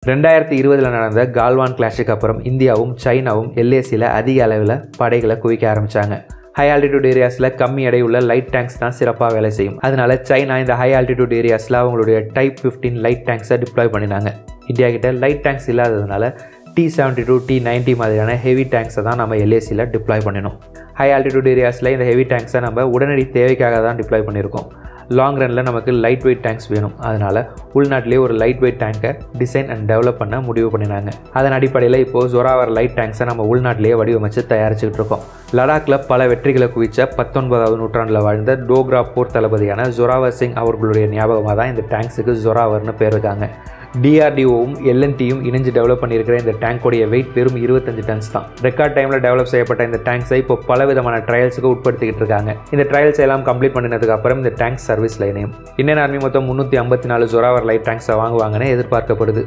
2020 நடந்த கால்வான் கிளாஷுக்கு அப்புறம் இந்தியாவும் சைனாவும் எல்ஏசியில் அதிக அளவில் படைகளை குவிக்க ஆரம்பித்தாங்க. ஹை ஆல்டிடியூட் ஏரியாஸில் கம்மி எடை உள்ள லைட் டேங்க்ஸ் தான் சிறப்பாக வேலை செய்யும். அதனால சைனா இந்த ஹை ஆல்டிடியூட் ஏரியாஸில் அவங்களுடைய டைப் 15 லைட் டேங்க்ஸை டிப்ளாய் பண்ணினாங்க. இந்தியா கிட்ட லைட் டேங்க்ஸ் இல்லாததுனால T-72, T-90 மாதிரியான ஹெவி டேங்க்ஸை தான் நம்ம எல்ஏசியில் டிப்ளாய் பண்ணினோம். ஹை ஆல்டிடியூட் ஏரியாஸில் இந்த ஹெவி டேங்க்ஸை நம்ம உடனடி தேவைக்காக தான் டிப்ளாய் பண்ணியிருக்கோம். லாங் ரனில் நமக்கு லைட் வெயிட் டேங்க்ஸ் வேணும். அதனால் உள்நாட்டிலே ஒரு லைட் வெயிட் டேங்கை டிசைன் அண்ட் டெவலப் பண்ண முடிவு பண்ணினாங்க. அதன் அடிப்படையில் இப்போது ஜொராவர் லைட் டேங்க்ஸை நம்ம உள்நாட்டிலேயே வடிவமைச்சு தயாரிச்சுக்கிட்டு இருக்கோம். லடாக்கில் பல வெற்றிகளை குவிச்ச 19ஆவது நூற்றாண்டில் வாழ்ந்த டோக்ரா போர் தளபதியான ஜொராவர் சிங் அவர்களுடைய ஞாபகமாக தான் இந்த டேங்க்ஸுக்கு ஜொராவர்னு பேர் இருக்காங்க. DRDOவும் LNTயும் இணைஞ்சு டெவலப் பண்ணியிருக்கிற இந்த டேங்கோடைய வெயிட் வெறும் 25 டன்ஸ் தான். ரெக்கார்ட் டைமில் டெவலப் செய்யப்பட்ட இந்த டேங்க்ஸை இப்போ பல விதமான ட்ரையல்ஸுக்கு உட்படுத்திக்கிட்டு இருக்காங்க. இந்த ட்ரையல்ஸ் எல்லாம் கம்ப்ளீட் பண்ணினதுக்கு அப்புறம் இந்த டேங்க் சர்வீஸில் இணையும். இந்தியன் ஆர்மி மொத்தம் 354 ஜொராவர் லைட் டேங்க்ஸை வாங்குவாங்கன்னு எதிர்பார்க்கப்படுது.